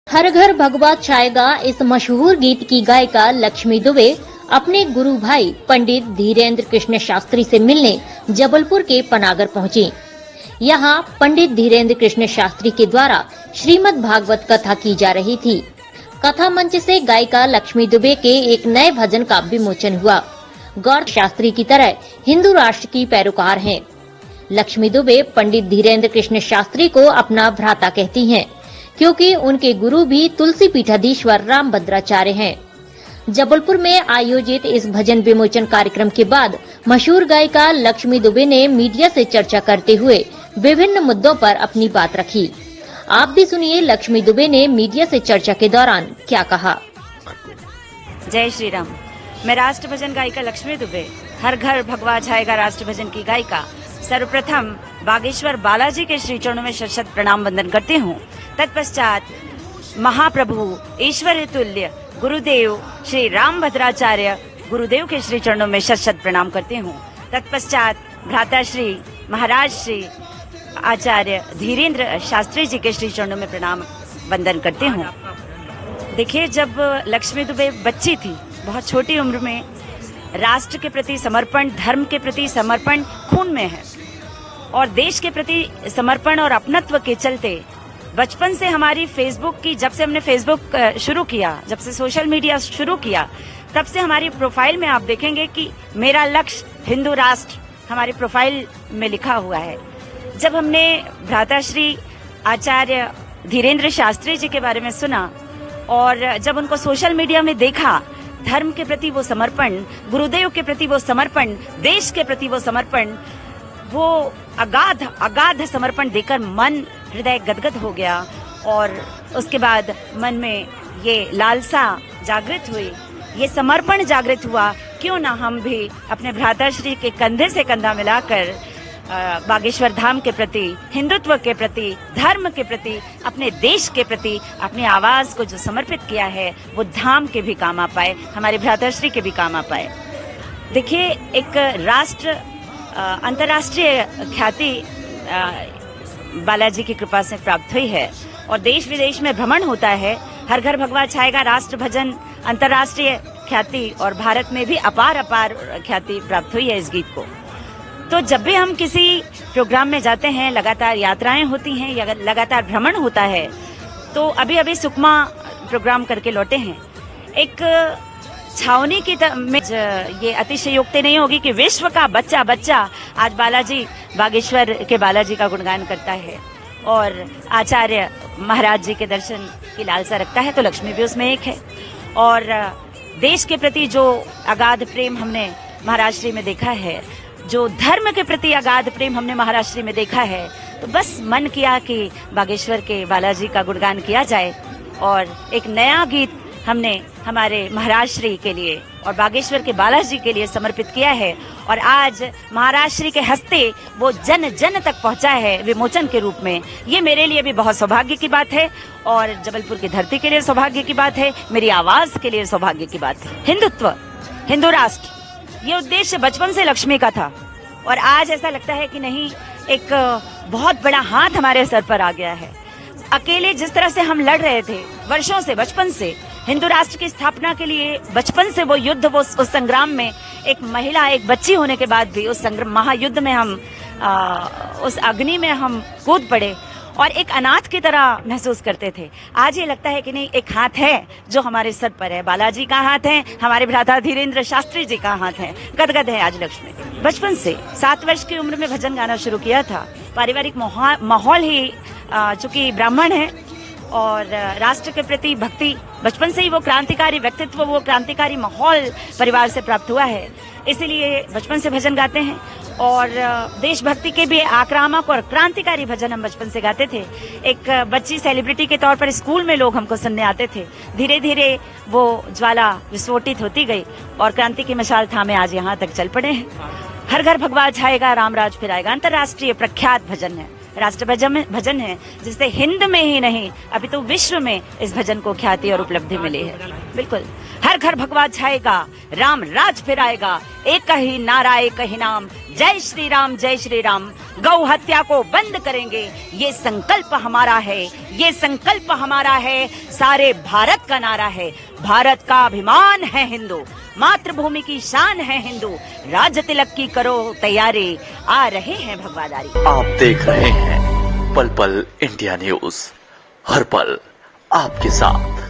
हर घर भगवा छाएगा इस मशहूर गीत की गायिका लक्ष्मी दुबे अपने गुरु भाई पंडित धीरेन्द्र कृष्ण शास्त्री से मिलने जबलपुर के पनागर पहुंची। यहाँ पंडित धीरेन्द्र कृष्ण शास्त्री के द्वारा श्रीमद् भागवत कथा की जा रही थी। कथा मंच से गायिका लक्ष्मी दुबे के एक नए भजन का विमोचन हुआ। गौर शास्त्री की तरह हिंदू राष्ट्र की पैरोकार हैं। लक्ष्मी दुबे पंडित धीरेन्द्र कृष्ण शास्त्री को अपना भ्राता कहती हैं, क्योंकि उनके गुरु भी तुलसी पीठाधीश्वर रामभद्राचार्य हैं। जबलपुर में आयोजित इस भजन विमोचन कार्यक्रम के बाद मशहूर गायिका लक्ष्मी दुबे ने मीडिया से चर्चा करते हुए विभिन्न मुद्दों पर अपनी बात रखी। आप भी सुनिए लक्ष्मी दुबे ने मीडिया से चर्चा के दौरान क्या कहा। जय श्री राम। मैं राष्ट्र भजन गायिका लक्ष्मी दुबे, हर घर भगवा छाएगा राष्ट्र भजन की गायिका, सर्वप्रथम बागेश्वर बालाजी के श्री चरणों में शत शत प्रणाम वंदन करती हूँ। तत्पश्चात महाप्रभु ईश्वर तुल्य गुरुदेव श्री रामभद्राचार्य गुरुदेव के श्री चरणों में शत शत प्रणाम करती हूँ। तत्पश्चात भ्राता श्री महाराज श्री आचार्य धीरेन्द्र शास्त्री जी के श्री चरणों में प्रणाम वंदन करती हूँ। देखिए, जब लक्ष्मी दुबे बच्ची थी, बहुत छोटी उम्र में राष्ट्र के प्रति समर्पण, धर्म के प्रति समर्पण खून में है और देश के प्रति समर्पण और अपनत्व के चलते बचपन से हमारी फेसबुक की, जब से हमने फेसबुक शुरू किया, जब से सोशल मीडिया शुरू किया, तब से हमारी प्रोफाइल में आप देखेंगे कि मेरा लक्ष्य हिंदू राष्ट्र हमारी प्रोफाइल में लिखा हुआ है। जब हमने भ्राता श्री आचार्य धीरेन्द्र शास्त्री जी के बारे में सुना और जब उनको सोशल मीडिया में देखा, धर्म के प्रति वो समर्पण, गुरुदेव के प्रति वो समर्पण, देश के प्रति वो समर्पण, वो अगाध समर्पण देकर मन हृदय गदगद हो गया और उसके बाद मन में ये लालसा जागृत हुई, ये समर्पण जागृत हुआ। क्यों ना हम भी अपने भ्राताश्री के कंधे से कंधा मिलाकर बागेश्वर धाम के प्रति, हिंदुत्व के प्रति, धर्म के प्रति, अपने देश के प्रति अपनी आवाज को जो समर्पित किया है वो धाम के भी काम आ पाए, हमारे भ्राताश्री के भी काम आ पाए। देखिए, एक राष्ट्र अंतर्राष्ट्रीय ख्याति बालाजी की कृपा से प्राप्त हुई है और देश विदेश में भ्रमण होता है। हर घर भगवा छाएगा राष्ट्र भजन अंतर्राष्ट्रीय ख्याति और भारत में भी अपार ख्याति प्राप्त हुई है इस गीत को। तो जब भी हम किसी प्रोग्राम में जाते हैं, लगातार यात्राएं होती हैं या लगातार भ्रमण होता है, तो अभी सुकमा प्रोग्राम करके लौटे हैं। एक छावनी की में ये अतिशयोक्ति नहीं होगी कि विश्व का बच्चा आज बालाजी, बागेश्वर के बालाजी का गुणगान करता है और आचार्य महाराज जी के दर्शन की लालसा रखता है, तो लक्ष्मी भी उसमें एक है। और देश के प्रति जो अगाध प्रेम हमने महाराष्ट्री में देखा है, जो धर्म के प्रति अगाध प्रेम हमने महाराष्ट्री में देखा है, तो बस मन किया कि बागेश्वर के बालाजी का गुणगान किया जाए और एक नया गीत हमने हमारे महाराष्ट्री के लिए और बागेश्वर के बालाजी के लिए समर्पित किया है और आज महाराष्ट्री के हस्ते वो जन जन तक पहुंचा है विमोचन के रूप में। ये मेरे लिए भी बहुत सौभाग्य की बात है और जबलपुर की धरती के लिए सौभाग्य की बात है, मेरी आवाज के लिए सौभाग्य की बात है। हिंदुत्व, हिंदू राष्ट्र, ये उद्देश्य बचपन से लक्ष्मी का था और आज ऐसा लगता है कि नहीं, एक बहुत बड़ा हाथ हमारे सर पर आ गया है। अकेले जिस तरह से हम लड़ रहे थे वर्षों से, बचपन से हिंदू राष्ट्र की स्थापना के लिए, बचपन से वो युद्ध, वो उस संग्राम में एक महिला, एक बच्ची होने के बाद भी उस संग्राम महायुद्ध में हम उस अग्नि में हम कूद पड़े और एक अनाथ की तरह महसूस करते थे। आज ये लगता है कि नहीं, एक हाथ है जो हमारे सर पर है, बालाजी का हाथ है, हमारे भ्राता धीरेन्द्र शास्त्री जी का हाथ है, गदगद है आज लक्ष्मी। बचपन से 7 वर्ष की उम्र में भजन गाना शुरू किया था। पारिवारिक माहौल ही, चूंकि ब्राह्मण है और राष्ट्र के प्रति भक्ति, बचपन से ही वो क्रांतिकारी व्यक्तित्व, वो क्रांतिकारी माहौल परिवार से प्राप्त हुआ है, इसीलिए बचपन से भजन गाते हैं और देशभक्ति के भी आक्रामक और क्रांतिकारी भजन हम बचपन से गाते थे। एक बच्ची सेलिब्रिटी के तौर पर स्कूल में लोग हमको सुनने आते थे। धीरे धीरे वो ज्वाला विस्फोटित होती गई और क्रांति की मशाल थामे आज यहाँ तक चल पड़े हैं। हर घर भगवा छाएगा राम राज फिर आएगा अंतर्राष्ट्रीय प्रख्यात भजन है, राष्ट्र भजन है, जिससे हिंद में ही नहीं अभी तो विश्व में इस भजन को ख्याति और उपलब्धि मिली है। बिल्कुल हर घर भगवा छाएगा, राम राज फिर आएगा, एक ही नारा एक ही नाम, जय श्री राम जय श्री राम। गौ हत्या को बंद करेंगे, ये संकल्प हमारा है, ये संकल्प हमारा है, सारे भारत का नारा है। भारत का अभिमान है हिंदू, मातृभूमि की शान है हिंदू, राज तिलक की करो तैयारी, आ रहे हैं भगवाधारी। आप देख रहे हैं पल पल इंडिया न्यूज, हर पल आपके साथ।